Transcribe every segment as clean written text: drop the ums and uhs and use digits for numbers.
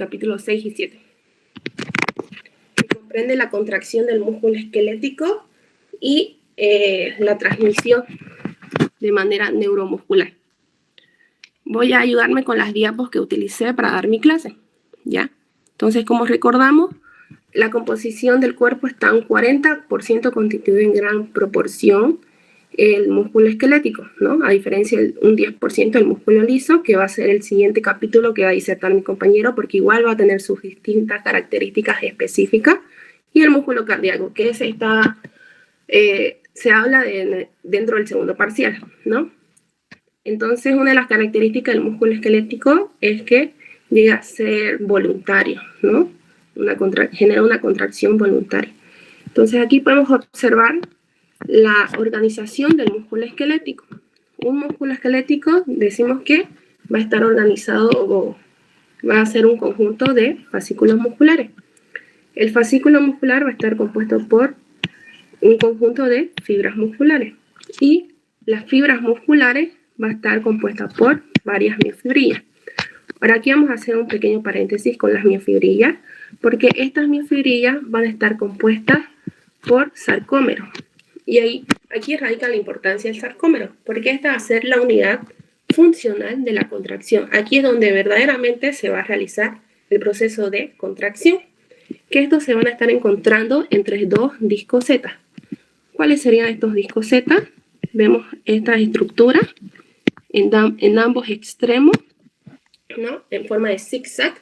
capítulos 6 y 7. Que comprende la contracción del músculo esquelético y la transmisión de manera neuromuscular. Voy a ayudarme con las diapos que utilicé para dar mi clase, ¿ya? Entonces, como recordamos, la composición del cuerpo está un 40% constituido en gran proporción el músculo esquelético, ¿no? A diferencia de un 10% del músculo liso, que va a ser el siguiente capítulo que va a disertar mi compañero, porque igual va a tener sus distintas características específicas, y el músculo cardíaco, que ese está, se habla dentro del segundo parcial, ¿no? Entonces, una de las características del músculo esquelético es que llega a ser voluntario, ¿no? Genera una contracción voluntaria. Entonces, aquí podemos observar la organización del músculo esquelético. Un músculo esquelético, decimos que va a estar organizado o va a ser un conjunto de fascículos musculares. El fascículo muscular va a estar compuesto por un conjunto de fibras musculares. Y las fibras musculares va a estar compuesta por varias miofibrillas. Ahora aquí vamos a hacer un pequeño paréntesis con las miofibrillas, porque estas miofibrillas van a estar compuestas por sarcómeros. Y aquí radica la importancia del sarcómero, porque esta va a ser la unidad funcional de la contracción. Aquí es donde verdaderamente se va a realizar el proceso de contracción, que estos se van a estar encontrando entre dos discos Z. ¿Cuáles serían estos discos Z? Vemos estas estructuras en ambos extremos, ¿no? En forma de zigzag,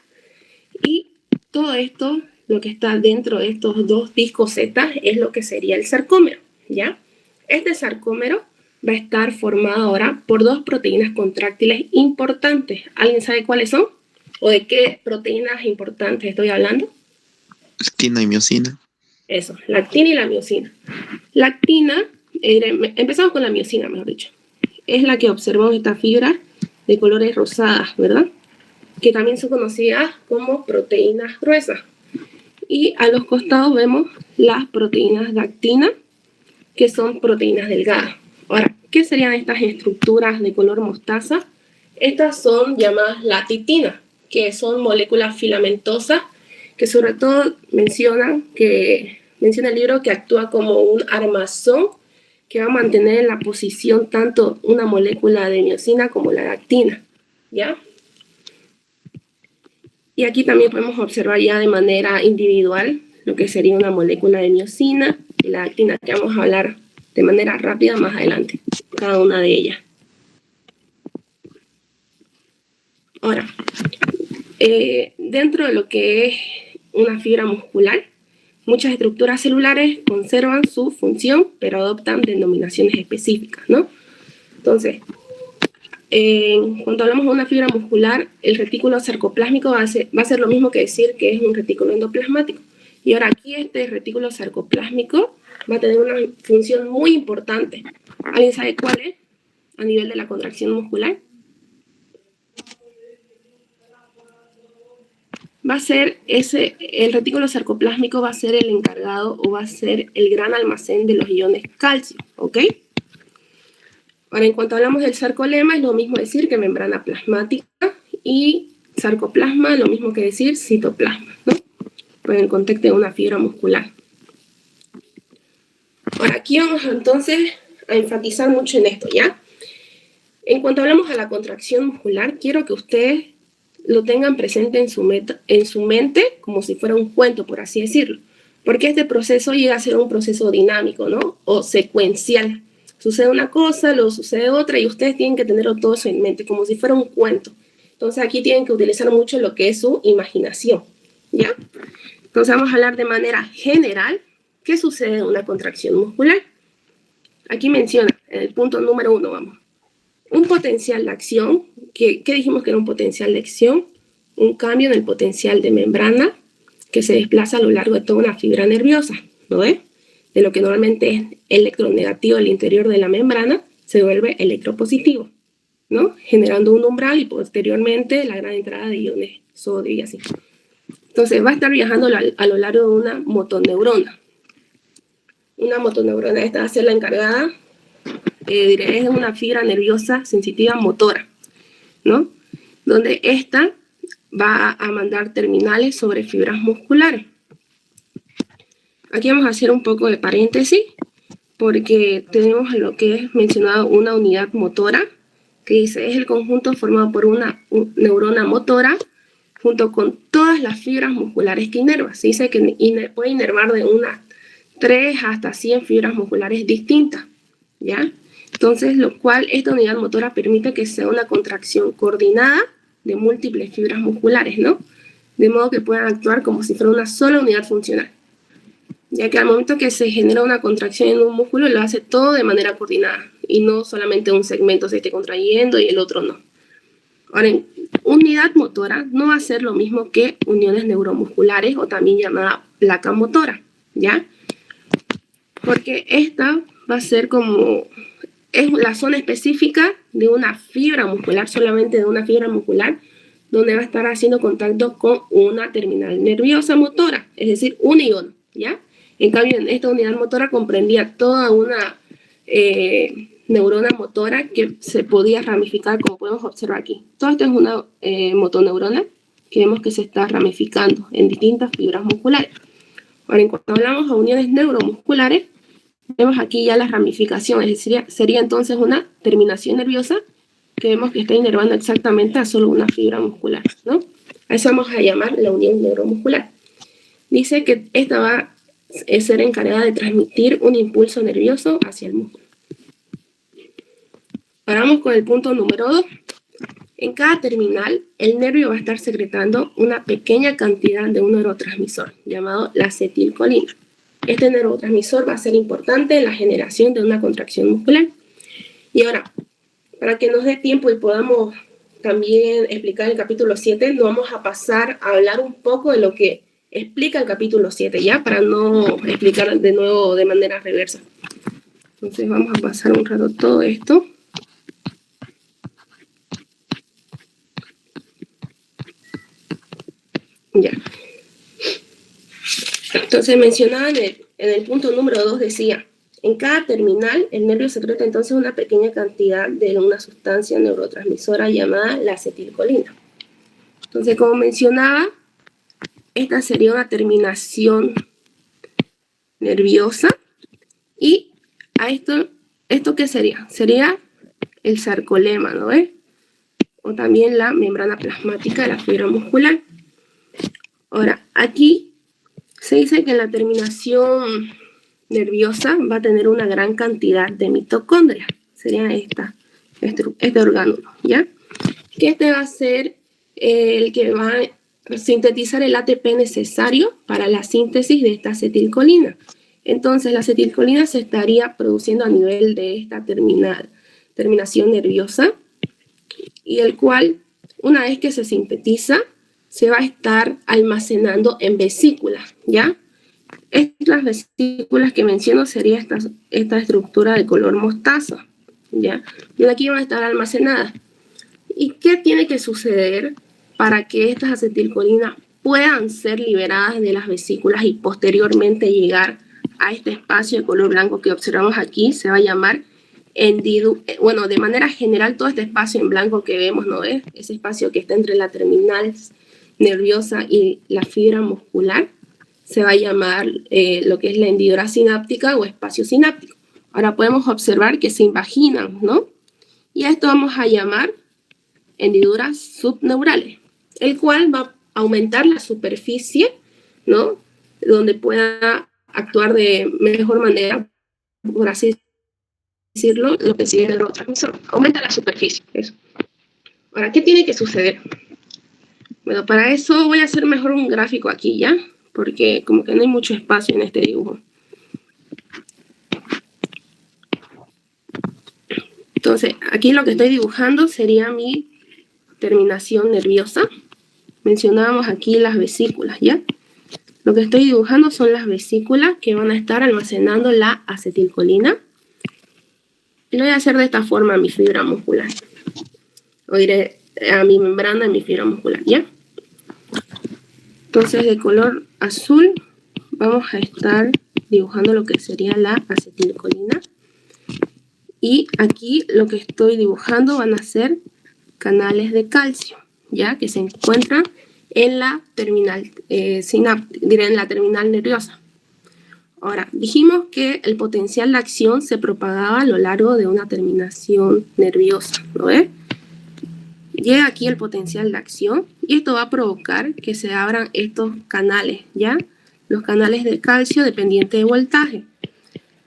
y todo esto, lo que está dentro de estos dos discos Z, es lo que sería el sarcómero, ¿ya? Este sarcómero va a estar formado ahora por dos proteínas contráctiles importantes. ¿Alguien sabe cuáles son? ¿O de qué proteínas importantes estoy hablando? Actina y miosina. Eso, la actina y la miosina. La actina, empezamos con la miosina, mejor dicho. Es la que observamos esta fibra de colores rosadas, ¿verdad? Que también son conocidas como proteínas gruesas. Y a los costados vemos las proteínas de actina, que son proteínas delgadas. Ahora, ¿qué serían estas estructuras de color mostaza? Estas son llamadas latitinas, que son moléculas filamentosas, que sobre todo menciona el libro que actúa como un armazón que va a mantener en la posición tanto una molécula de miosina como la de actina, ¿ya? Y aquí también podemos observar ya de manera individual lo que sería una molécula de miosina y la actina, que vamos a hablar de manera rápida más adelante, cada una de ellas. Ahora, dentro de lo que es una fibra muscular, muchas estructuras celulares conservan su función, pero adoptan denominaciones específicas, ¿no? Entonces, cuando hablamos de una fibra muscular, el retículo sarcoplásmico va a ser lo mismo que decir que es un retículo endoplasmático. Y ahora aquí este retículo sarcoplásmico va a tener una función muy importante. ¿Alguien sabe cuál es a nivel de la contracción muscular? Va a ser el retículo sarcoplásmico va a ser el encargado o va a ser el gran almacén de los iones calcio, ¿ok? Ahora, en cuanto hablamos del sarcolema, es lo mismo decir que membrana plasmática, y sarcoplasma, lo mismo que decir citoplasma, ¿no? Pues en el contexto de una fibra muscular. Ahora, aquí vamos entonces a enfatizar mucho en esto, ¿ya? En cuanto hablamos a la contracción muscular, quiero que ustedes lo tengan presente en su mente como si fuera un cuento, por así decirlo. Porque este proceso llega a ser un proceso dinámico, ¿no? O secuencial. Sucede una cosa, luego sucede otra, y ustedes tienen que tenerlo todo eso en mente, como si fuera un cuento. Entonces aquí tienen que utilizar mucho lo que es su imaginación, ¿ya? Entonces vamos a hablar de manera general qué sucede en una contracción muscular. Aquí menciona, en el punto número 1, vamos. Un potencial de acción, ¿qué dijimos que era un potencial de acción? Un cambio en el potencial de membrana que se desplaza a lo largo de toda una fibra nerviosa, ¿no ves? De lo que normalmente es electronegativo del interior de la membrana, se vuelve electropositivo, ¿no? Generando un umbral y posteriormente la gran entrada de iones sodio y así. Entonces va a estar viajando a lo largo de una motoneurona. Una motoneurona, esta va a ser la encargada, es una fibra nerviosa sensitiva motora, ¿no? Donde esta va a mandar terminales sobre fibras musculares. Aquí vamos a hacer un poco de paréntesis, porque tenemos lo que es mencionado una unidad motora, que dice es el conjunto formado por una neurona motora junto con todas las fibras musculares que inerva. Se dice que puede inervar de unas 3 hasta 100 fibras musculares distintas, ¿ya? Entonces, lo cual esta unidad motora permite que sea una contracción coordinada de múltiples fibras musculares, ¿no? De modo que puedan actuar como si fuera una sola unidad funcional, ya que al momento que se genera una contracción en un músculo, lo hace todo de manera coordinada y no solamente un segmento se esté contrayendo y el otro no. Ahora, en unidad motora no va a ser lo mismo que uniones neuromusculares o también llamada placa motora, ¿ya? Porque esta va a ser como, es la zona específica de una fibra muscular, solamente de una fibra muscular, donde va a estar haciendo contacto con una terminal nerviosa motora, es decir, un ion, ¿ya? En cambio, en esta unidad motora comprendía toda una neurona motora que se podía ramificar, como podemos observar aquí. Todo esto es una motoneurona que vemos que se está ramificando en distintas fibras musculares. Ahora, en cuanto hablamos de uniones neuromusculares, vemos aquí ya la ramificación, es decir, sería entonces una terminación nerviosa que vemos que está inervando exactamente a solo una fibra muscular, ¿no? A eso vamos a llamar la unión neuromuscular. Dice que esta va a ser encargada de transmitir un impulso nervioso hacia el músculo. Ahora vamos con el punto número 2. En cada terminal, el nervio va a estar secretando una pequeña cantidad de un neurotransmisor llamado la acetilcolina. Este neurotransmisor va a ser importante en la generación de una contracción muscular. Y ahora, para que nos dé tiempo y podamos también explicar el capítulo 7, nos vamos a pasar a hablar un poco de lo que explica el capítulo 7, ¿ya? Para no explicar de nuevo de manera reversa. Entonces vamos a pasar un rato todo esto. Ya. Entonces mencionaba en el punto número 2, decía, en cada terminal el nervio secreta entonces una pequeña cantidad de una sustancia neurotransmisora llamada la acetilcolina. Entonces, como mencionaba, esta sería una terminación nerviosa y a ¿esto qué sería? Sería el sarcolema, ¿no ves? O también la membrana plasmática de la fibra muscular. Ahora, aquí se dice que la terminación nerviosa va a tener una gran cantidad de mitocondrias. Sería este orgánulo, ¿ya? Que este va a ser el que va a sintetizar el ATP necesario para la síntesis de esta acetilcolina. Entonces, la acetilcolina se estaría produciendo a nivel de esta terminación nerviosa, y el cual, una vez que se sintetiza, se va a estar almacenando en vesículas, ¿ya? Estas vesículas que menciono sería esta estructura de color mostaza, ¿ya? Y aquí van a estar almacenadas. ¿Y qué tiene que suceder para que estas acetilcolinas puedan ser liberadas de las vesículas y posteriormente llegar a este espacio de color blanco que observamos aquí? Se va a llamar bueno, de manera general, todo este espacio en blanco que vemos, ¿no es? Ese espacio que está entre la terminal nerviosa y la fibra muscular, se va a llamar lo que es la hendidura sináptica o espacio sináptico. Ahora podemos observar que se invaginan, ¿no? Y a esto vamos a llamar hendiduras subneurales, el cual va a aumentar la superficie, ¿no? Donde pueda actuar de mejor manera, por así decirlo, lo que sigue el neurotransmisor. Aumenta la superficie, eso. Ahora, ¿qué tiene que suceder? Bueno, para eso voy a hacer mejor un gráfico aquí, ¿ya? Porque como que no hay mucho espacio en este dibujo. Entonces, aquí lo que estoy dibujando sería mi terminación nerviosa. Mencionábamos aquí las vesículas, ¿ya? Lo que estoy dibujando son las vesículas que van a estar almacenando la acetilcolina. Y lo voy a hacer de esta forma a mi fibra muscular. O diré a mi membrana de mi fibra muscular, ¿ya? Entonces, de color azul vamos a estar dibujando lo que sería la acetilcolina. Y aquí lo que estoy dibujando van a ser canales de calcio, ya que se encuentran en la terminal en la terminal nerviosa. Ahora, dijimos que el potencial de acción se propagaba a lo largo de una terminación nerviosa, ¿no ves? Llega aquí el potencial de acción y esto va a provocar que se abran estos canales, ¿ya? Los canales de calcio dependientes de voltaje.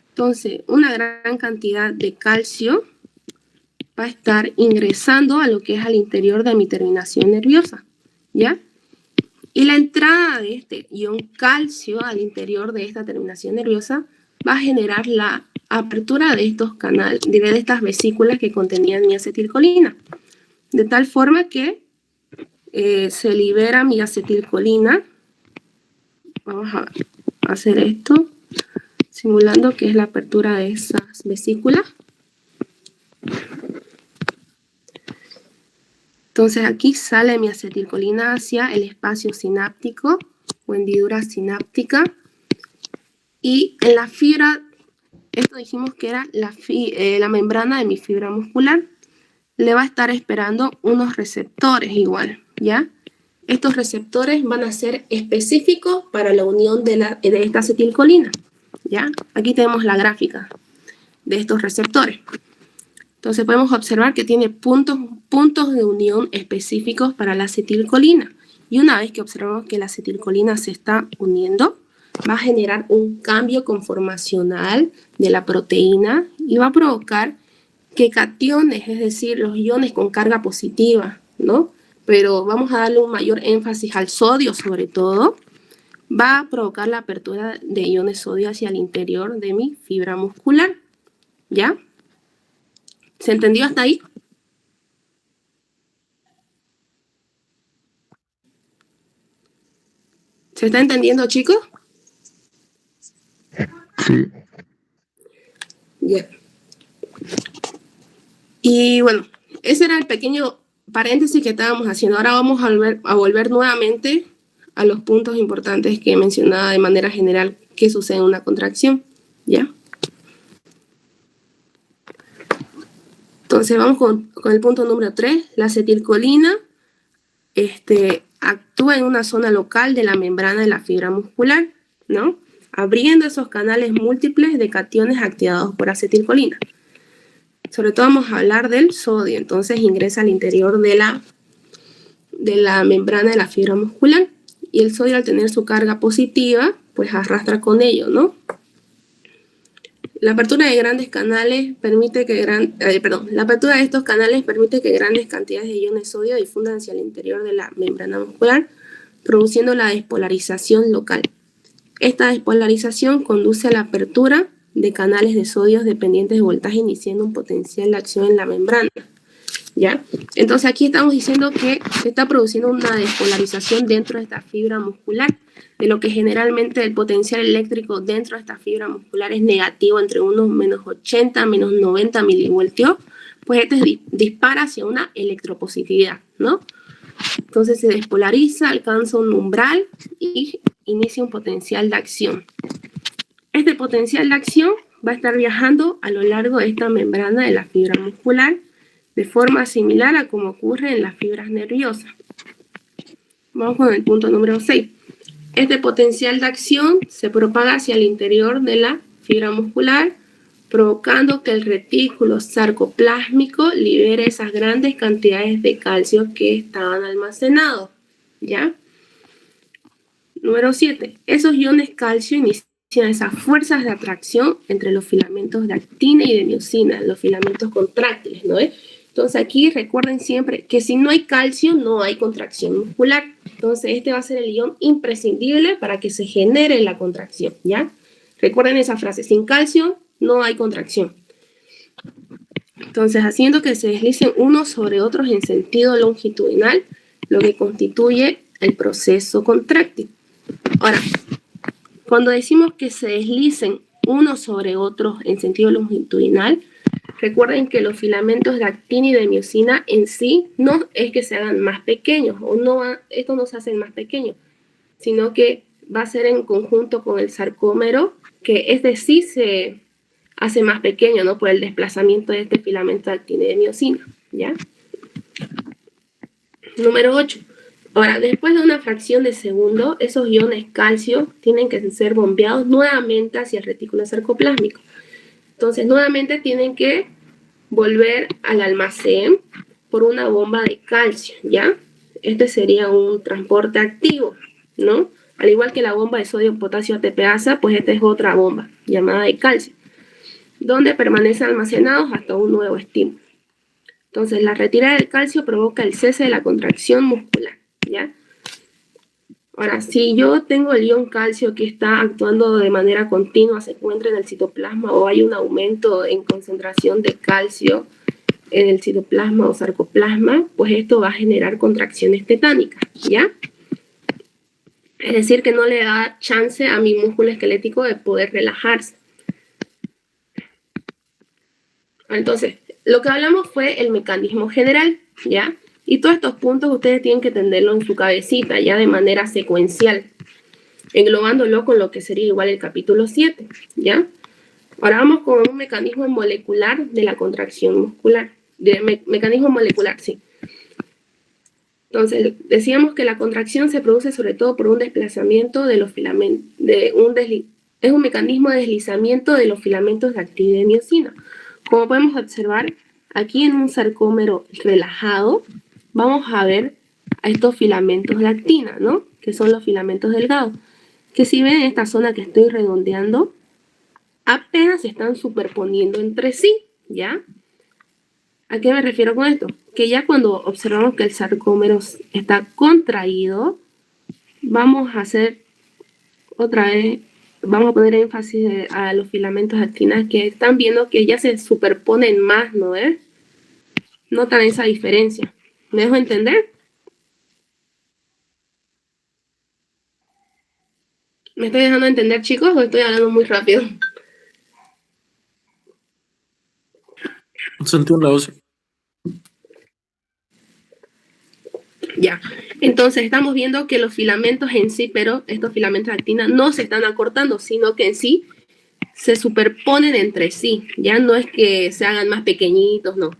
Entonces, una gran cantidad de calcio va a estar ingresando a lo que es al interior de mi terminación nerviosa, ¿ya? Y la entrada de este ion calcio al interior de esta terminación nerviosa va a generar la apertura de estos canales, de estas vesículas que contenían mi acetilcolina. De tal forma que se libera mi acetilcolina. Vamos a hacer esto, simulando que es la apertura de esas vesículas. Entonces aquí sale mi acetilcolina hacia el espacio sináptico o hendidura sináptica. Y en la fibra, esto dijimos que era la membrana de mi fibra muscular, le va a estar esperando unos receptores igual, ¿ya? Estos receptores van a ser específicos para la unión de esta acetilcolina, ¿ya? Aquí tenemos la gráfica de estos receptores. Entonces podemos observar que tiene puntos de unión específicos para la acetilcolina. Y una vez que observamos que la acetilcolina se está uniendo, va a generar un cambio conformacional de la proteína y va a provocar que cationes, es decir, los iones con carga positiva, ¿no? Pero vamos a darle un mayor énfasis al sodio sobre todo, va a provocar la apertura de iones sodio hacia el interior de mi fibra muscular, ¿ya? ¿Se entendió hasta ahí? ¿Se está entendiendo, chicos? Sí. Ya. Y bueno, ese era el pequeño paréntesis que estábamos haciendo. Ahora vamos a volver nuevamente a los puntos importantes que mencionaba de manera general que sucede en una contracción, ¿ya? Entonces vamos con el punto número 3. La acetilcolina actúa en una zona local de la membrana de la fibra muscular, ¿no? Abriendo esos canales múltiples de cationes activados por acetilcolina. Sobre todo vamos a hablar del sodio, entonces ingresa al interior de la membrana de la fibra muscular y el sodio al tener su carga positiva, pues arrastra con ello, ¿no? La apertura de grandes canales permite que la apertura de estos canales permite que grandes cantidades de iones sodio difundan hacia el interior de la membrana muscular, produciendo la despolarización local. Esta despolarización conduce a la apertura de canales de sodio dependientes de voltaje, iniciando un potencial de acción en la membrana, ¿ya? Entonces aquí estamos diciendo que se está produciendo una despolarización dentro de esta fibra muscular, de lo que generalmente el potencial eléctrico dentro de esta fibra muscular es negativo, entre unos menos 80, menos 90 milivoltios, pues este dispara hacia una electropositividad, ¿no? Entonces se despolariza, alcanza un umbral y inicia un potencial de acción. Este potencial de acción va a estar viajando a lo largo de esta membrana de la fibra muscular de forma similar a como ocurre en las fibras nerviosas. Vamos con el punto número 6. Este potencial de acción se propaga hacia el interior de la fibra muscular, provocando que el retículo sarcoplásmico libere esas grandes cantidades de calcio que estaban almacenados, ¿ya? Número 7. Esos iones calcio inician esas fuerzas de atracción entre los filamentos de actina y de miosina, los filamentos contráctiles, ¿no? Entonces aquí recuerden siempre que si no hay calcio no hay contracción muscular. Entonces este va a ser el ion imprescindible para que se genere la contracción, ¿ya? Recuerden esa frase, sin calcio no hay contracción. Entonces haciendo que se deslicen unos sobre otros en sentido longitudinal, lo que constituye el proceso contráctil. Ahora, cuando decimos que se deslicen unos sobre otros en sentido longitudinal, recuerden que los filamentos de actina y de miosina en sí no es que se hagan más pequeños, estos no se hacen más pequeños, sino que va a ser en conjunto con el sarcómero, que este sí se hace más pequeño, ¿no? Por el desplazamiento de este filamento de actina y de miosina, ¿ya? Número 8. Ahora, después de una fracción de segundo, esos iones calcio tienen que ser bombeados nuevamente hacia el retículo sarcoplásmico. Entonces, nuevamente tienen que volver al almacén por una bomba de calcio, ¿ya? Este sería un transporte activo, ¿no? Al igual que la bomba de sodio, potasio, ATPasa, pues esta es otra bomba llamada de calcio, donde permanecen almacenados hasta un nuevo estímulo. Entonces, la retirada del calcio provoca el cese de la contracción muscular, ¿ya? Ahora, si yo tengo el ion calcio que está actuando de manera continua, se encuentra en el citoplasma o hay un aumento en concentración de calcio en el citoplasma o sarcoplasma, pues esto va a generar contracciones tetánicas, ¿ya? Es decir, que no le da chance a mi músculo esquelético de poder relajarse. Entonces, lo que hablamos fue el mecanismo general, ¿ya? Y todos estos puntos ustedes tienen que entenderlo en su cabecita, ya de manera secuencial, englobándolo con lo que sería igual el capítulo 7, ¿ya? Ahora vamos con un mecanismo molecular de la contracción muscular. Mecanismo molecular, sí. Entonces, decíamos que la contracción se produce sobre todo por un desplazamiento de los filamentos, es un mecanismo de deslizamiento de los filamentos de actina y miosina. Como podemos observar, aquí en un sarcómero relajado, vamos a ver a estos filamentos de actina, ¿no? Que son los filamentos delgados. Que si ven en esta zona que estoy redondeando, apenas se están superponiendo entre sí, ¿ya? ¿A qué me refiero con esto? Que ya cuando observamos que el sarcómero está contraído, vamos a hacer otra vez, vamos a poner énfasis a los filamentos de actina que están viendo que ya se superponen más, ¿no es? Notan esa diferencia. ¿Me dejo entender? ¿Me estoy dejando entender, chicos, o estoy hablando muy rápido? Se entiende, sí. Ya, entonces estamos viendo que los filamentos en sí, pero estos filamentos de actina no se están acortando, sino que en sí se superponen entre sí. Ya no es que se hagan más pequeñitos, no.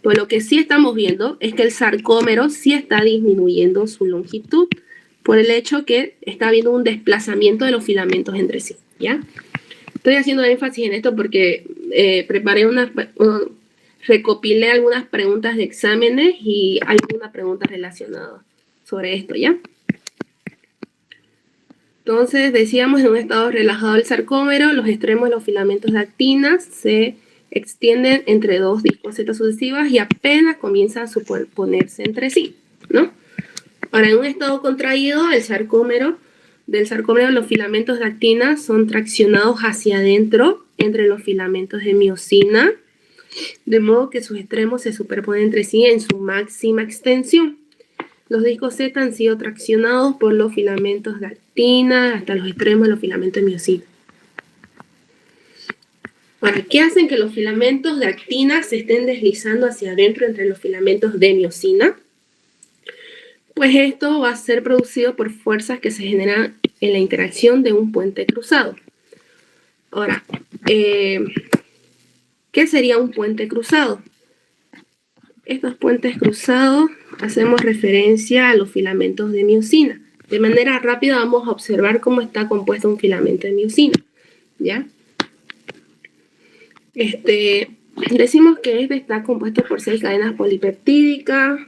Pues lo que sí estamos viendo es que el sarcómero sí está disminuyendo su longitud por el hecho que está habiendo un desplazamiento de los filamentos entre sí, ¿ya? Estoy haciendo énfasis en esto porque recopilé algunas preguntas de exámenes y hay algunas preguntas relacionadas sobre esto, ¿ya? Entonces, decíamos, en un estado relajado del sarcómero, los extremos de los filamentos de actina se extienden entre dos discosetas sucesivas y apenas comienzan a superponerse entre sí, ¿no? Ahora, en un estado contraído, del sarcómero, los filamentos de actina son traccionados hacia adentro entre los filamentos de miosina, de modo que sus extremos se superponen entre sí en su máxima extensión. Los discos Z han sido traccionados por los filamentos de actina hasta los extremos de los filamentos de miosina. Ahora, ¿qué hacen que los filamentos de actina se estén deslizando hacia adentro entre los filamentos de miosina? Pues esto va a ser producido por fuerzas que se generan en la interacción de un puente cruzado. Ahora, ¿qué sería un puente cruzado? Estos puentes cruzados hacemos referencia a los filamentos de miosina. De manera rápida vamos a observar cómo está compuesto un filamento de miosina, ¿ya? Decimos que este está compuesto por 6 cadenas polipeptídicas.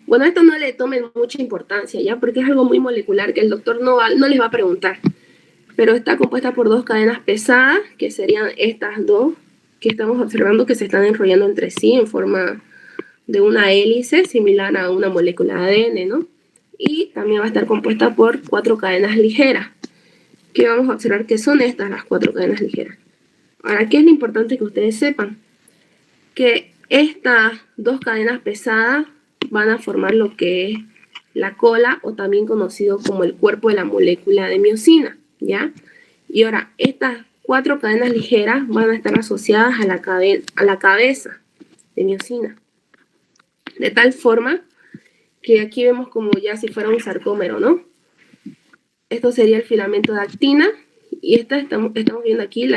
Bueno, esto no le tomen mucha importancia, ¿ya? Porque es algo muy molecular que el doctor no les va a preguntar. Pero está compuesta por 2 cadenas pesadas, que serían estas dos, que estamos observando que se están enrollando entre sí en forma de una hélice similar a una molécula de ADN, ¿no? Y también va a estar compuesta por 4 cadenas ligeras, que vamos a observar que son estas las 4 cadenas ligeras. Ahora, ¿qué es lo importante que ustedes sepan? Que estas 2 cadenas pesadas van a formar lo que es la cola, o también conocido como el cuerpo de la molécula de miosina, ¿ya? Y ahora, estas 4 cadenas ligeras van a estar asociadas a la cabeza de miosina. De tal forma que aquí vemos como ya si fuera un sarcómero, ¿no? Esto sería el filamento de actina y estamos viendo aquí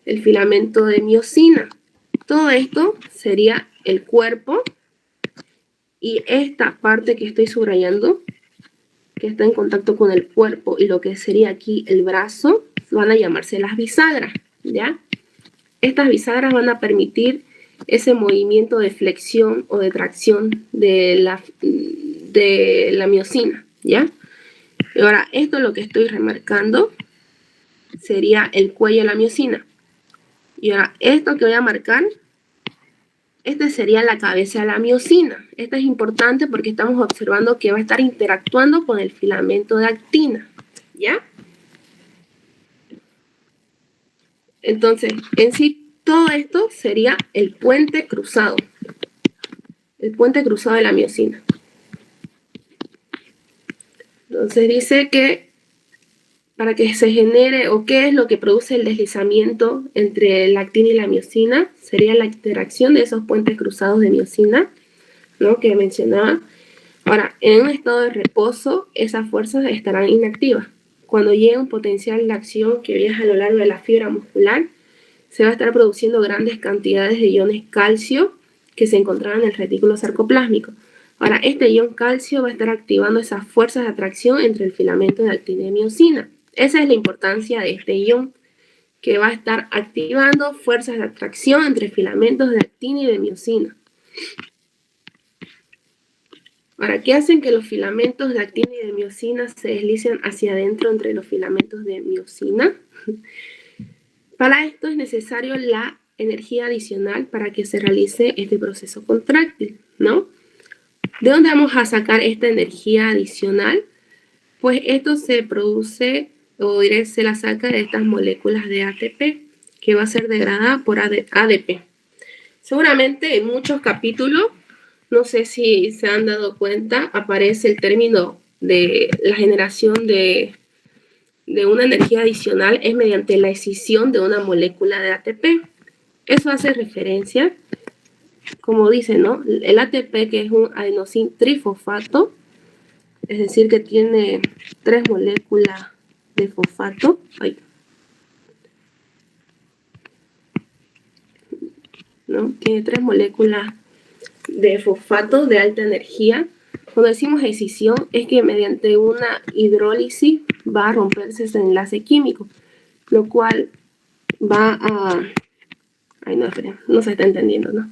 el filamento de miosina. Todo esto sería el cuerpo Y esta parte que estoy subrayando, que está en contacto con el cuerpo y lo que sería aquí el brazo, van a llamarse las bisagras, ¿ya? Estas bisagras van a permitir ese movimiento de flexión o de tracción de la miosina, ¿ya? Y ahora, esto lo que estoy remarcando sería el cuello de la miosina. Y ahora, esto que voy a marcar, este sería la cabeza de la miosina. Esto es importante porque estamos observando que va a estar interactuando con el filamento de actina, ¿ya? Entonces, en sí, todo esto sería el puente cruzado. El puente cruzado de la miosina. Entonces dice que para que se genere, o qué es lo que produce el deslizamiento entre la actina y la miosina, sería la interacción de esos puentes cruzados de miosina, ¿no? Que mencionaba. Ahora, en un estado de reposo, esas fuerzas estarán inactivas. Cuando llegue un potencial de acción que viaja a lo largo de la fibra muscular, se va a estar produciendo grandes cantidades de iones calcio que se encontraban en el retículo sarcoplásmico. Ahora, este ion calcio va a estar activando esas fuerzas de atracción entre el filamento de actina y miosina. Esa es la importancia de este ion, que va a estar activando fuerzas de atracción entre filamentos de actina y de miosina. Ahora, ¿qué hacen que los filamentos de actina y de miosina se deslicen hacia adentro entre los filamentos de miosina? Para esto es necesario la energía adicional para que se realice este proceso contráctil, ¿no? ¿De dónde vamos a sacar esta energía adicional? Pues esto se produce, o diré, se la saca de estas moléculas de ATP, que va a ser degradada por ADP. Seguramente en muchos capítulos, no sé si se han dado cuenta, aparece el término de la generación de una energía adicional es mediante la escisión de una molécula de ATP. Eso hace referencia, como dice, ¿no? El ATP, que es un adenosín trifosfato, es decir, que tiene 3 moléculas de fosfato. ¿No? Tiene 3 moléculas de fosfato de alta energía. Cuando decimos escisión, es que mediante una hidrólisis va a romperse ese enlace químico, lo cual va a... Ay, no, esperen, no se está entendiendo, ¿no?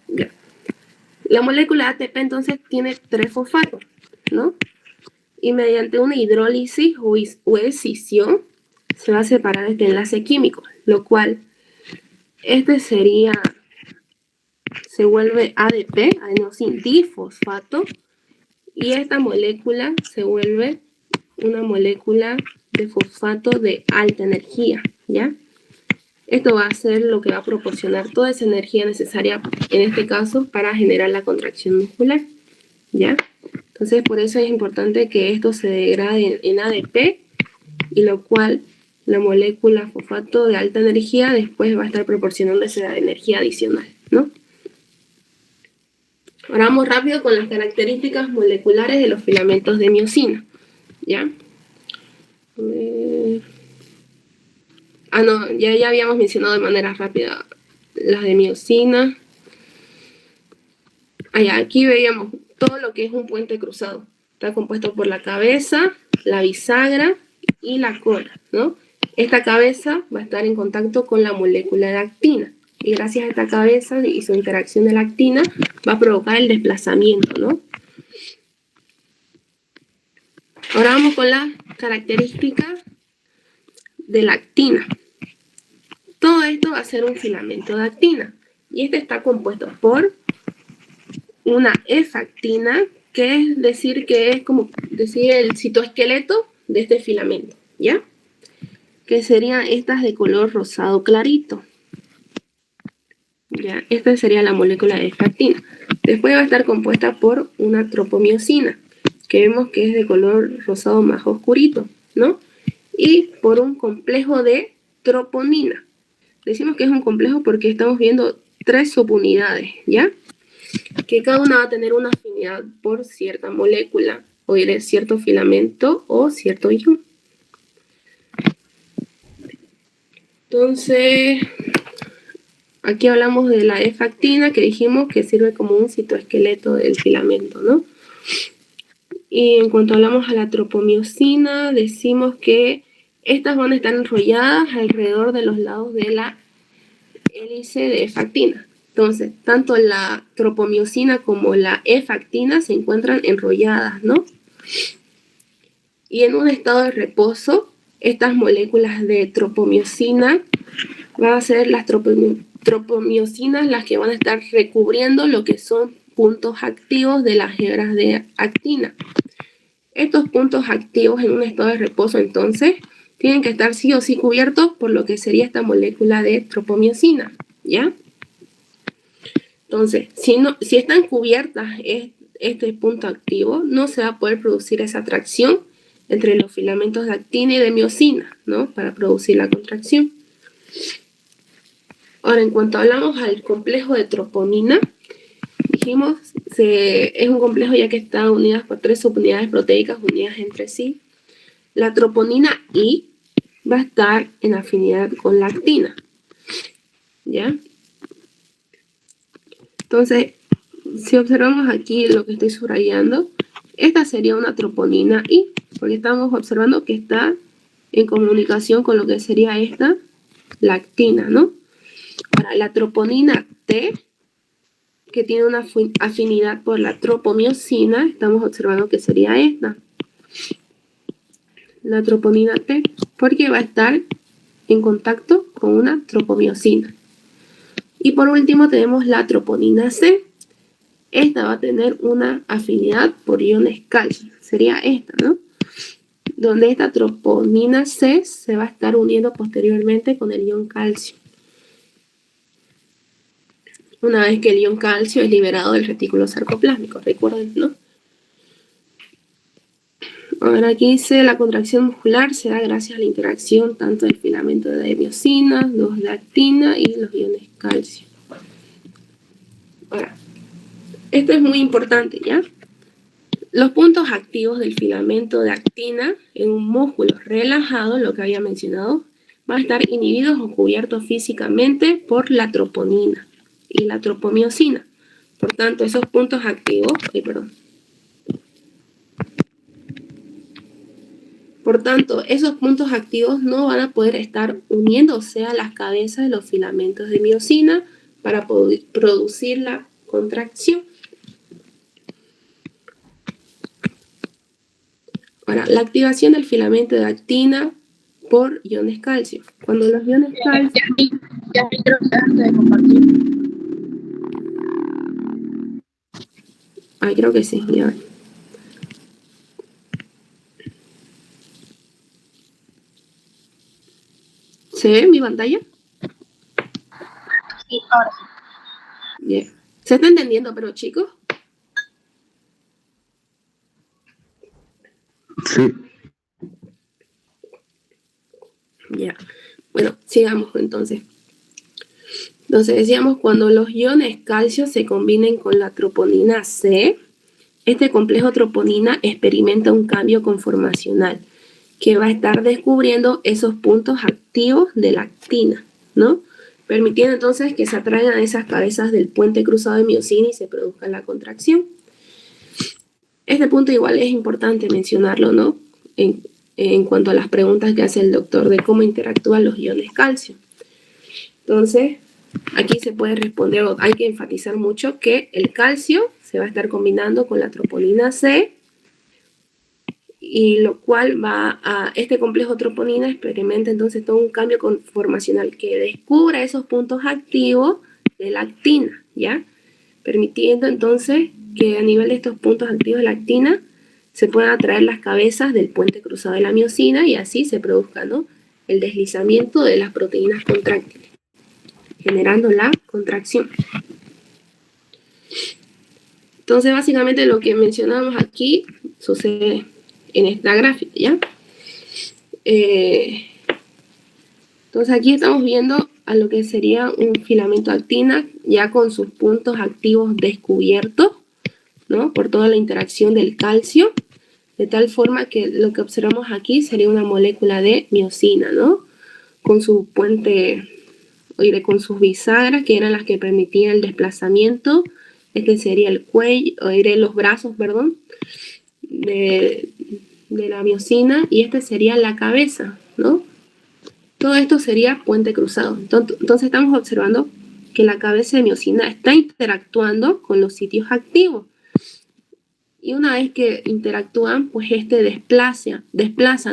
Ya. La molécula ATP entonces tiene 3 fosfatos, ¿no? Y mediante una hidrólisis o escisión se va a separar este enlace químico, lo cual este sería, se vuelve ADP, adenosín difosfato, y esta molécula se vuelve una molécula de fosfato de alta energía, ¿ya? Esto va a ser lo que va a proporcionar toda esa energía necesaria, en este caso, para generar la contracción muscular, ¿ya? Entonces, por eso es importante que esto se degrade en ADP, y lo cual la molécula fosfato de alta energía después va a estar proporcionando esa energía adicional, ¿no? Ahora vamos rápido con las características moleculares de los filamentos de miosina, ¿ya? No, ya habíamos mencionado de manera rápida las de miosina. Aquí veíamos todo lo que es un puente cruzado. Está compuesto por la cabeza, la bisagra y la cola, ¿no? Esta cabeza va a estar en contacto con la molécula de actina. Y gracias a esta cabeza y su interacción de la actina va a provocar el desplazamiento, ¿no? Ahora vamos con las características de la actina. Todo esto va a ser un filamento de actina. Y este está compuesto por una F-actina, que es decir que es como decir el citoesqueleto de este filamento, ¿ya? Que serían estas de color rosado clarito. ¿Ya? Esta sería la molécula de F-actina. Después va a estar compuesta por una tropomiosina, que vemos que es de color rosado más oscurito, ¿no? Y por un complejo de troponina. Decimos que es un complejo porque estamos viendo 3 subunidades, ¿ya? Que cada una va a tener una afinidad por cierta molécula, o diré cierto filamento o cierto ion. Entonces, aquí hablamos de la F-actina, que dijimos que sirve como un citoesqueleto del filamento, ¿no? Y en cuanto hablamos a la tropomiosina, decimos que estas van a estar enrolladas alrededor de los lados de la hélice de F-actina. Entonces, tanto la tropomiosina como la F-actina se encuentran enrolladas, ¿no? Y en un estado de reposo, estas moléculas de tropomiosina van a ser las tropomiosinas las que van a estar recubriendo lo que son puntos activos de las hebras de actina. Estos puntos activos en un estado de reposo, entonces, tienen que estar sí o sí cubiertos por lo que sería esta molécula de tropomiosina, ¿ya? Entonces, si están cubiertas este punto activo, no se va a poder producir esa atracción entre los filamentos de actina y de miosina, ¿no? Para producir la contracción. Ahora, en cuanto hablamos al complejo de troponina, dijimos, es un complejo ya que está unidas por 3 subunidades proteicas unidas entre sí. La troponina I va a estar en afinidad con la actina, ¿ya? Entonces, si observamos aquí lo que estoy subrayando, esta sería una troponina I, porque estamos observando que está en comunicación con lo que sería esta, la actina, ¿no? Ahora, la troponina T, que tiene una afinidad por la tropomiosina, estamos observando que sería esta, la troponina T, porque va a estar en contacto con una tropomiosina. Y por último tenemos la troponina C. Esta va a tener una afinidad por iones calcio, sería esta, ¿no? Donde esta troponina C se va a estar uniendo posteriormente con el ion calcio. Una vez que el ion calcio es liberado del retículo sarcoplásmico, recuerden, ¿no? Ahora aquí dice la contracción muscular se da gracias a la interacción tanto del filamento de miosina, los de actina y los iones calcio. Ahora, esto es muy importante, ¿ya? Los puntos activos del filamento de actina en un músculo relajado, lo que había mencionado, van a estar inhibidos o cubiertos físicamente por la troponina y la tropomiosina. Por tanto, esos puntos activos, Por tanto, esos puntos activos no van a poder estar uniéndose a las cabezas de los filamentos de miosina para producir la contracción. Ahora, la activación del filamento de actina por iones calcio. Cuando los iones calcio... Ya creo que antes de compartir. Ay, creo que sí, ya. ¿Se ve en mi pantalla? Sí, ahora sí. Yeah. ¿Se está entendiendo, pero chicos? Sí. Ya. Bueno, sigamos entonces. Entonces decíamos, cuando los iones calcio se combinen con la troponina C, este complejo troponina experimenta un cambio conformacional que va a estar descubriendo esos puntos activos de la actina, ¿no? Permitiendo entonces que se atraigan esas cabezas del puente cruzado de miosina y se produzca la contracción. Este punto igual es importante mencionarlo, ¿no? En cuanto a las preguntas que hace el doctor de cómo interactúan los iones calcio. Entonces, aquí se puede responder, o hay que enfatizar mucho que el calcio se va a estar combinando con la troponina C, y lo cual va a, este complejo troponina experimenta entonces todo un cambio conformacional que descubra esos puntos activos de la actina, ¿ya? Permitiendo entonces que a nivel de estos puntos activos de la actina se puedan atraer las cabezas del puente cruzado de la miosina y así se produzca, ¿no?, el deslizamiento de las proteínas contráctiles, generando la contracción. Entonces, básicamente lo que mencionamos aquí sucede en esta gráfica, ¿ya? Entonces aquí estamos viendo a lo que sería un filamento de actina ya con sus puntos activos descubiertos, ¿no?, por toda la interacción del calcio, de tal forma que lo que observamos aquí sería una molécula de miosina, ¿no?, con su puente oye, con sus bisagras, que eran las que permitían el desplazamiento. Este sería el cuello, oye, los brazos, perdón, de la miosina, y este sería la cabeza, ¿no? Todo esto sería puente cruzado. Entonces estamos observando que la cabeza de miosina está interactuando con los sitios activos. Y una vez que interactúan, pues este desplaza,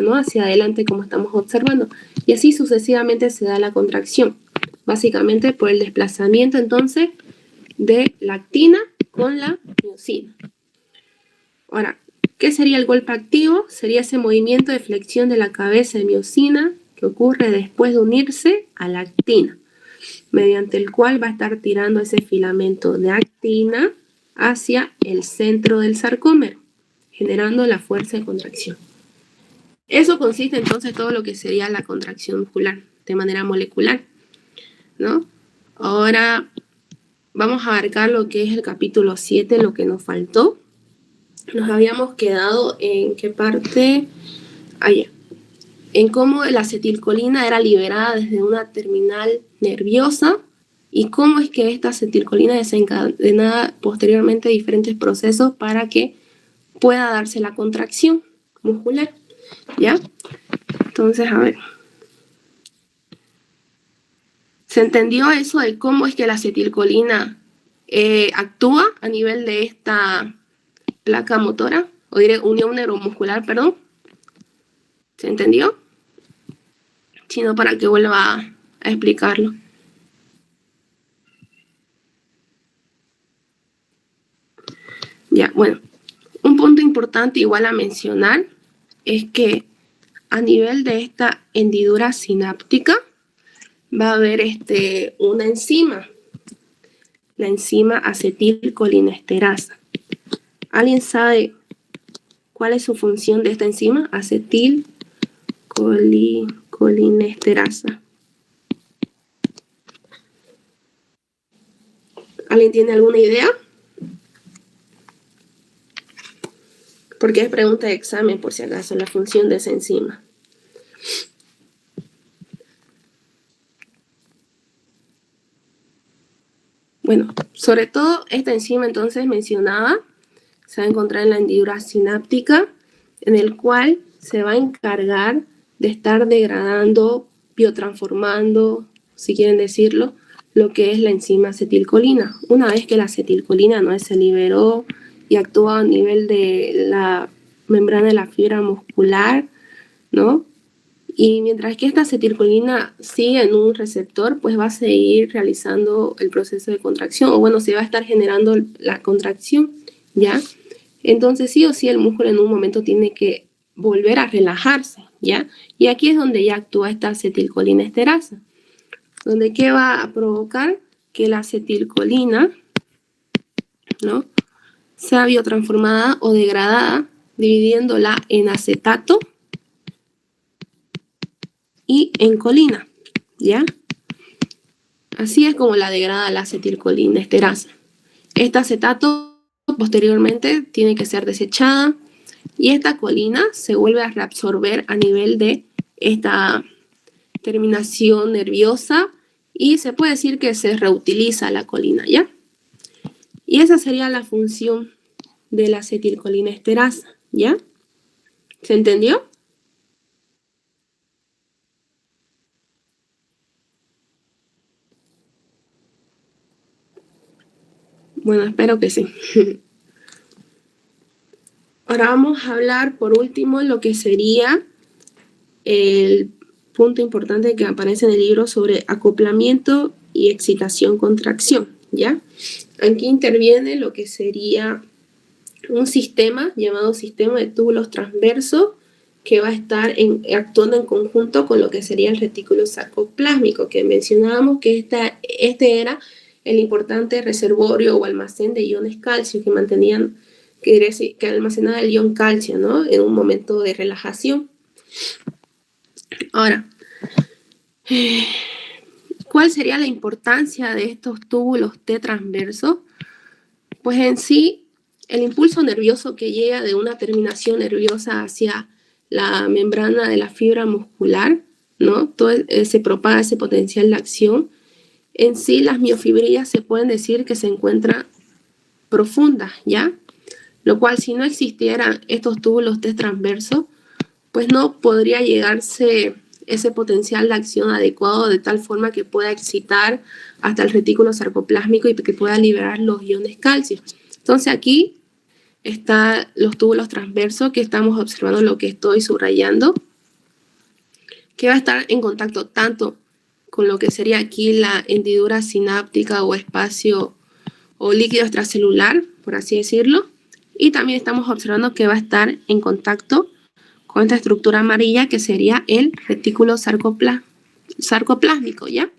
¿no? Hacia adelante, como estamos observando. Y así sucesivamente se da la contracción. Básicamente por el desplazamiento, entonces, de la actina con la miosina. Ahora, ¿qué sería el golpe activo? Sería ese movimiento de flexión de la cabeza de miosina que ocurre después de unirse a la actina, mediante el cual va a estar tirando ese filamento de actina hacia el centro del sarcómero, generando la fuerza de contracción. Eso consiste entonces todo lo que sería la contracción muscular de manera molecular, ¿no? Ahora vamos a abarcar lo que es el capítulo 7, lo que nos faltó. Nos habíamos quedado en qué parte, allá, en cómo la acetilcolina era liberada desde una terminal nerviosa y cómo es que esta acetilcolina desencadena posteriormente diferentes procesos para que pueda darse la contracción muscular, ¿ya? Entonces, a ver. ¿Se entendió eso de cómo es que la acetilcolina actúa a nivel de esta placa motora, o diré unión neuromuscular, perdón? ¿Se entendió? Si no, para que vuelva a explicarlo. Ya, bueno, un punto importante igual a mencionar es que a nivel de esta hendidura sináptica va a haber una enzima, la enzima acetilcolinesterasa. ¿Alguien sabe cuál es su función de esta enzima? Acetilcolinesterasa. ¿Alguien tiene alguna idea? Porque es pregunta de examen, por si acaso, la función de esa enzima. Bueno, sobre todo esta enzima entonces mencionada se va a encontrar en la hendidura sináptica, en el cual se va a encargar de estar degradando, biotransformando, si quieren decirlo, lo que es la enzima acetilcolina. Una vez que la acetilcolina no se liberó y actúa a nivel de la membrana de la fibra muscular, ¿no? Y mientras que esta acetilcolina sigue en un receptor, pues va a seguir realizando el proceso de contracción, o bueno, se va a estar generando la contracción, ¿ya? Entonces sí o sí el músculo en un momento tiene que volver a relajarse, ¿ya? Y aquí es donde ya actúa esta acetilcolinesterasa, donde ¿qué va a provocar? Que la acetilcolina, ¿no?, sea biotransformada o degradada, dividiéndola en acetato y en colina, ¿ya? Así es como la degrada la acetilcolinesterasa. Este acetato posteriormente tiene que ser desechada y esta colina se vuelve a reabsorber a nivel de esta terminación nerviosa y se puede decir que se reutiliza la colina, ¿ya? Y esa sería la función de la acetilcolinesterasa, ¿ya? ¿Se entendió? Bueno, espero que sí. Ahora vamos a hablar por último lo que sería el punto importante que aparece en el libro sobre acoplamiento y excitación-contracción, ¿ya? Aquí interviene lo que sería un sistema llamado sistema de túbulos transversos que va a estar actuando en conjunto con lo que sería el retículo sarcoplásmico, que mencionábamos que este era el importante reservorio o almacén de iones calcio que almacenaba el ion calcio, ¿no?, en un momento de relajación. Ahora, ¿cuál sería la importancia de estos túbulos T transversos? Pues en sí, el impulso nervioso que llega de una terminación nerviosa hacia la membrana de la fibra muscular, ¿no?, se propaga ese potencial de acción en sí las miofibrillas se pueden decir que se encuentran profundas, ¿ya? Lo cual, si no existieran estos túbulos T transversos, pues no podría llegarse ese potencial de acción adecuado de tal forma que pueda excitar hasta el retículo sarcoplásmico y que pueda liberar los iones calcio. Entonces aquí están los túbulos transversos que estamos observando, lo que estoy subrayando, que va a estar en contacto tanto con lo que sería aquí la hendidura sináptica o espacio o líquido extracelular, por así decirlo, y también estamos observando que va a estar en contacto con esta estructura amarilla que sería el retículo sarcoplásmico, ¿ya?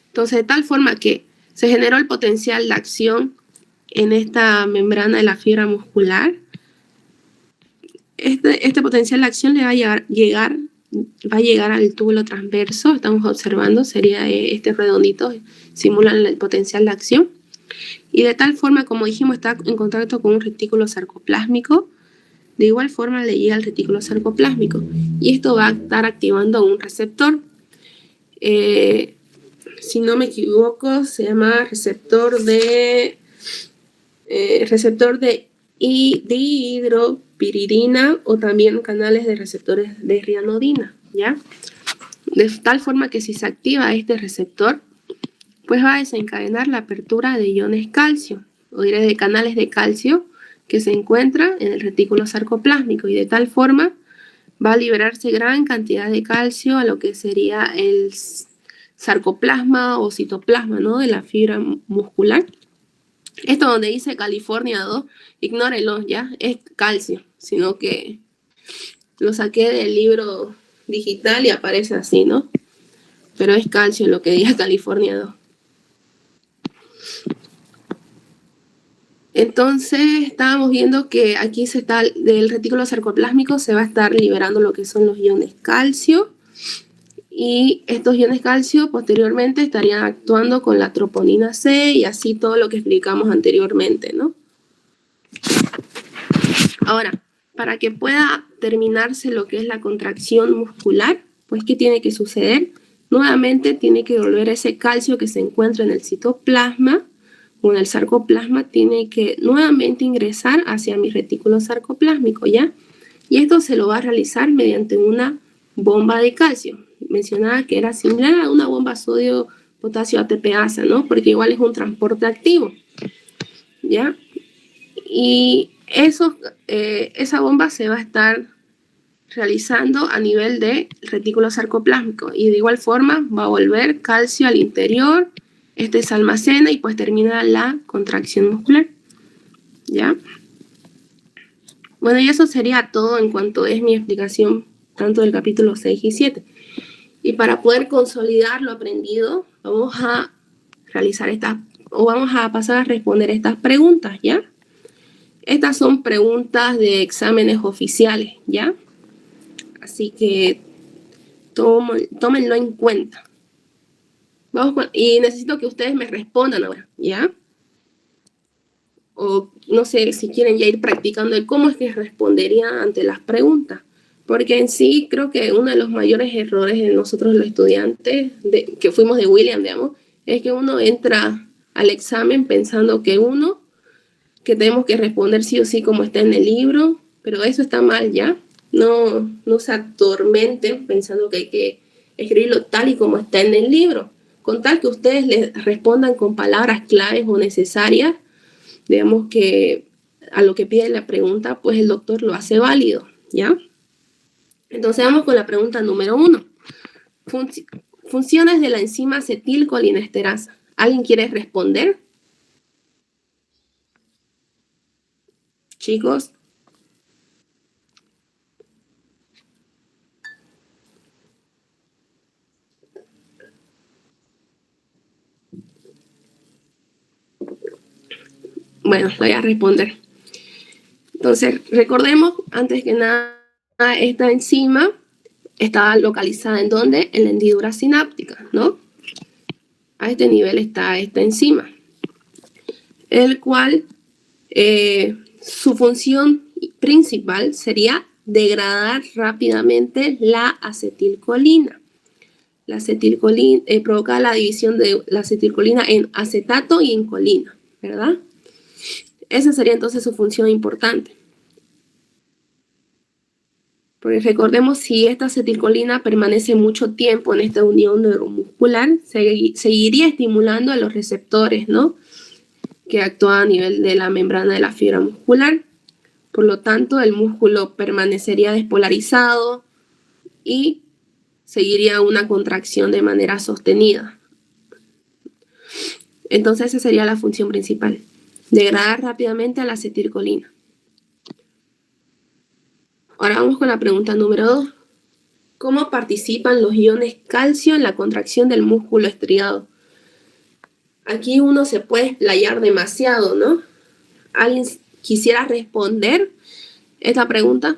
Entonces, de tal forma que se generó el potencial de acción en esta membrana de la fibra muscular. Este potencial de acción le va a llegar al túbulo transverso, estamos observando, sería este redondito, simulan el potencial de acción. Y de tal forma, como dijimos, está en contacto con un retículo sarcoplásmico. De igual forma le llega al retículo sarcoplásmico y esto va a estar activando un receptor. Si no me equivoco, se llama receptor de dihidropiridina o también canales de receptores de rianodina, ¿ya? De tal forma que si se activa este receptor, pues va a desencadenar la apertura de iones calcio, o diré de canales de calcio, que se encuentra en el retículo sarcoplásmico y de tal forma va a liberarse gran cantidad de calcio a lo que sería el sarcoplasma o citoplasma, ¿no? De la fibra muscular. Esto donde dice California 2, ignórenlo, ya, es calcio, sino que lo saqué del libro digital y aparece así, ¿no? Pero es calcio lo que diga California 2. Entonces estábamos viendo que aquí del retículo sarcoplásmico se va a estar liberando lo que son los iones calcio y estos iones calcio posteriormente estarían actuando con la troponina C y así todo lo que explicamos anteriormente, ¿no? Ahora, para que pueda terminarse lo que es la contracción muscular, pues ¿qué tiene que suceder? Nuevamente tiene que volver ese calcio que se encuentra en el citoplasma o en el sarcoplasma, tiene que nuevamente ingresar hacia mi retículo sarcoplásmico, ¿ya? Y esto se lo va a realizar mediante una bomba de calcio. Mencionaba que era similar a una bomba sodio-potasio ATPasa, ¿no? Porque igual es un transporte activo, ¿ya? Y esa bomba se va a estar realizando a nivel de retículo sarcoplásmico y de igual forma va a volver calcio al interior, este se almacena y pues termina la contracción muscular, ¿ya? Bueno, y eso sería todo en cuanto es mi explicación tanto del capítulo 6 y 7. Y para poder consolidar lo aprendido, vamos a realizar vamos a pasar a responder estas preguntas, ¿ya? Estas son preguntas de exámenes oficiales, ¿ya? Así que tómenlo en cuenta. Y necesito que ustedes me respondan ahora, ¿ya? O no sé si quieren ya ir practicando el cómo es que responderían ante las preguntas. Porque en sí creo que uno de los mayores errores de nosotros los estudiantes que fuimos de William, digamos, es que uno entra al examen pensando que tenemos que responder sí o sí como está en el libro, pero eso está mal, ¿ya? No se atormenten pensando que hay que escribirlo tal y como está en el libro. Con tal que ustedes les respondan con palabras claves o necesarias, digamos que a lo que pide la pregunta, pues el doctor lo hace válido, ¿ya? Entonces vamos con la pregunta número 1. Funciones de la enzima acetilcolinesterasa. ¿Alguien quiere responder? Chicos. Bueno, voy a responder. Entonces, recordemos, antes que nada, esta enzima está localizada ¿en dónde? En la hendidura sináptica, ¿no? A este nivel está esta enzima, el cual su función principal sería degradar rápidamente la acetilcolina. provoca la división de la acetilcolina en acetato y en colina, ¿verdad? Esa sería entonces su función importante. Porque recordemos, si esta acetilcolina permanece mucho tiempo en esta unión neuromuscular, seguiría estimulando a los receptores, ¿no?, que actúan a nivel de la membrana de la fibra muscular. Por lo tanto, el músculo permanecería despolarizado y seguiría una contracción de manera sostenida. Entonces, esa sería la función principal: degradar rápidamente a la acetilcolina. Ahora vamos con la pregunta número 2. ¿Cómo participan los iones calcio en la contracción del músculo estriado? Aquí uno se puede explayar demasiado, ¿no? ¿Alguien quisiera responder esta pregunta?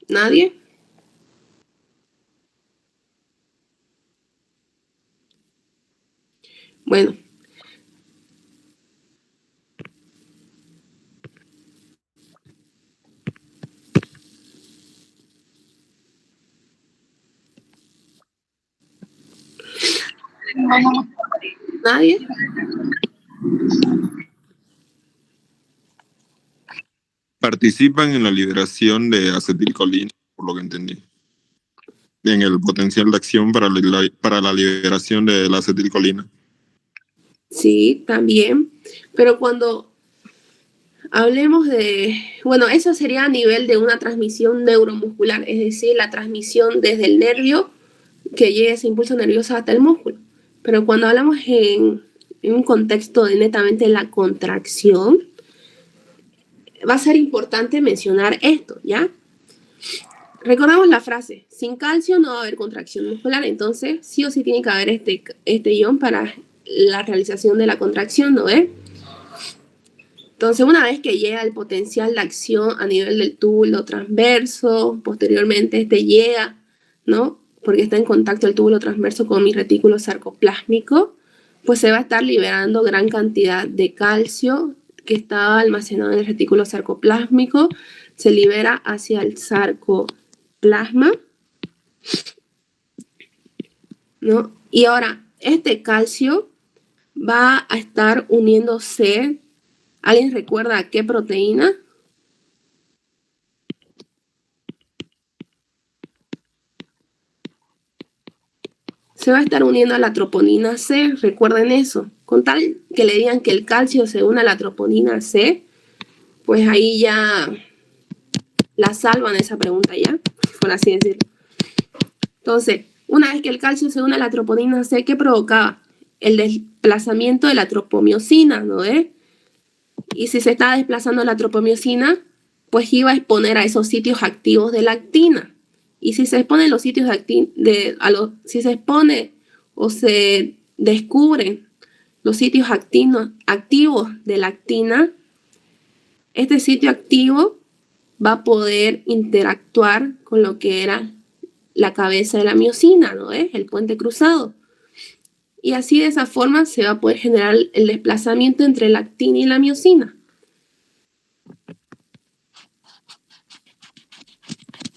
¿Nadie? Bueno. ¿Nadie? Participan en la liberación de acetilcolina, por lo que entendí. En el potencial de acción para la liberación de la acetilcolina. Sí, también. Pero cuando hablemos de... Bueno, eso sería a nivel de una transmisión neuromuscular, es decir, la transmisión desde el nervio que llegue ese impulso nervioso hasta el músculo. Pero cuando hablamos en un contexto de netamente la contracción, va a ser importante mencionar esto, ¿ya? Recordamos la frase: sin calcio no va a haber contracción muscular. Entonces, sí o sí tiene que haber este ion para la realización de la contracción, ¿no es? Entonces, una vez que llega el potencial de acción a nivel del túbulo transverso, posteriormente llega, ¿no?, porque está en contacto el túbulo transverso con mi retículo sarcoplásmico, pues se va a estar liberando gran cantidad de calcio que estaba almacenado en el retículo sarcoplásmico, se libera hacia el sarcoplasma, ¿no? Y ahora, este calcio va a estar uniéndose. ¿Alguien recuerda a qué proteína? Se va a estar uniendo a la troponina C, recuerden eso. Con tal que le digan que el calcio se une a la troponina C, pues ahí ya la salvan esa pregunta, ya, por así decirlo. Entonces, una vez que el calcio se une a la troponina C, ¿qué provocaba? El desplazamiento de la tropomiosina, ¿no es? Y si se está desplazando la tropomiosina, pues iba a exponer a esos sitios activos de la actina. Y si se exponen los sitios si se expone o se descubren los sitios activos de la actina, este sitio activo va a poder interactuar con lo que era la cabeza de la miosina, ¿no es? El puente cruzado. Y así, de esa forma, se va a poder generar el desplazamiento entre la actina y la miosina.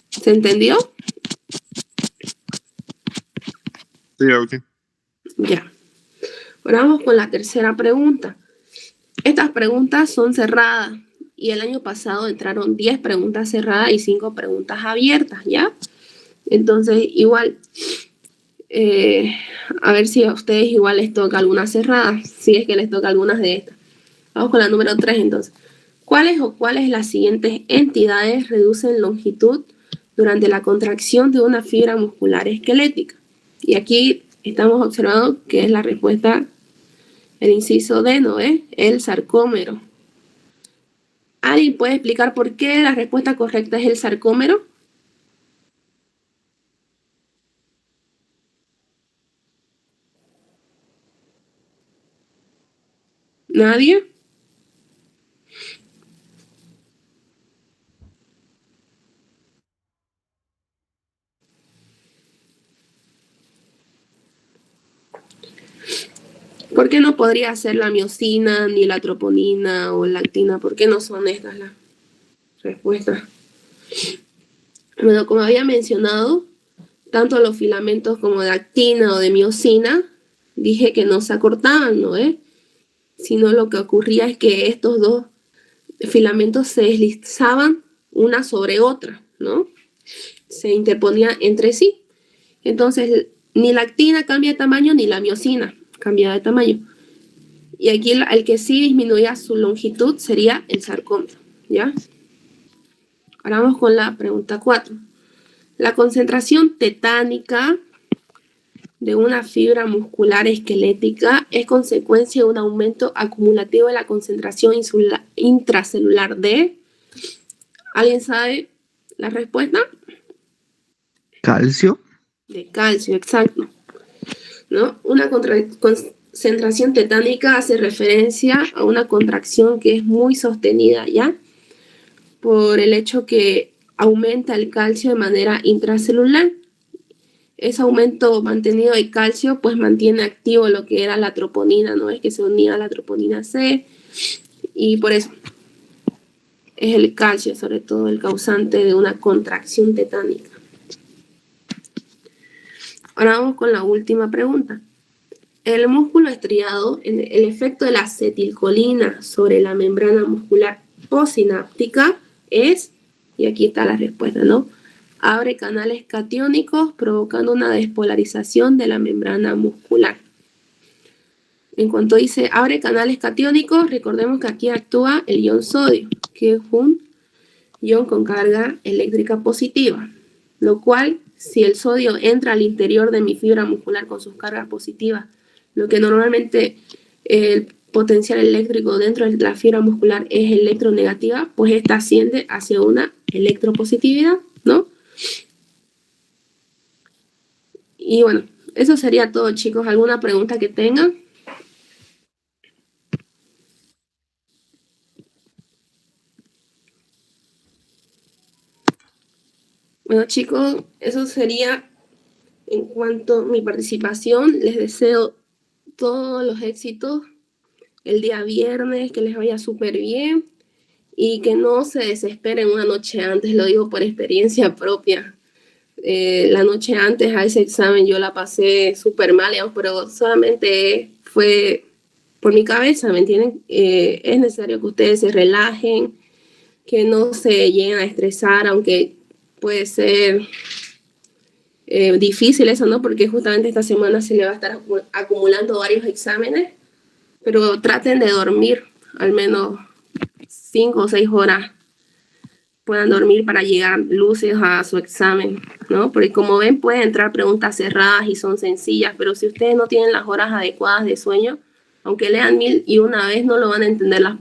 ¿Se entendió? Sí, ok. Ya. Ahora vamos con la tercera pregunta. Estas preguntas son cerradas y el año pasado entraron 10 preguntas cerradas y 5 preguntas abiertas, ¿ya? Entonces, igual, a ver si a ustedes igual les toca alguna cerrada, si es que les toca algunas de estas. Vamos con la número 3 entonces. ¿Cuáles las siguientes entidades reducen longitud durante la contracción de una fibra muscular esquelética? Y aquí estamos observando que es la respuesta, el inciso D, ¿no es? El sarcómero. ¿Alguien puede explicar por qué la respuesta correcta es el sarcómero? ¿Nadie? ¿Por qué no podría ser la miosina, ni la troponina o la actina? ¿Por qué no son estas las respuestas? Bueno, como había mencionado, tanto los filamentos como de actina o de miosina, dije que no se acortaban, ¿no? Sino lo que ocurría es que estos dos filamentos se deslizaban una sobre otra, ¿no? Se interponían entre sí. Entonces, ni la actina cambia de tamaño, ni la miosina cambia de tamaño. Y aquí el que sí disminuía su longitud sería el sarcómero, ¿ya? Ahora vamos con la pregunta 4. La concentración tetánica de una fibra muscular esquelética es consecuencia de un aumento acumulativo de la concentración intracelular de... ¿Alguien sabe la respuesta? Calcio. De calcio, exacto. ¿No? Una concentración tetánica hace referencia a una contracción que es muy sostenida, ¿ya? Por el hecho que aumenta el calcio de manera intracelular. Ese aumento mantenido de calcio pues mantiene activo lo que era la troponina, ¿no? Es que se unía a la troponina C y por eso es el calcio, sobre todo el causante de una contracción tetánica. Ahora vamos con la última pregunta. El músculo estriado, el efecto de la acetilcolina sobre la membrana muscular postsináptica es, y aquí está la respuesta, ¿no? Abre canales catiónicos provocando una despolarización de la membrana muscular. En cuanto dice abre canales catiónicos, recordemos que aquí actúa el ion sodio, que es un ion con carga eléctrica positiva, lo cual, si el sodio entra al interior de mi fibra muscular con sus cargas positivas, lo que normalmente el potencial eléctrico dentro de la fibra muscular es electronegativa, pues esta asciende hacia una electropositividad, ¿no? Y bueno, eso sería todo, chicos. ¿Alguna pregunta que tengan? Bueno, chicos, eso sería en cuanto a mi participación. Les deseo todos los éxitos el día viernes, que les vaya súper bien y que no se desesperen una noche antes, lo digo por experiencia propia. La noche antes a ese examen yo la pasé súper mal, digamos, pero solamente fue por mi cabeza, ¿me entienden? Es necesario que ustedes se relajen, que no se lleguen a estresar, aunque puede ser difícil eso, ¿no? Porque justamente esta semana se le va a estar acumulando varios exámenes, pero traten de dormir al menos 5 o 6 horas, puedan dormir para llegar lúcidos a su examen, ¿no? Porque como ven, pueden entrar preguntas cerradas y son sencillas, pero si ustedes no tienen las horas adecuadas de sueño, aunque lean 1001 vez, no lo van a entender las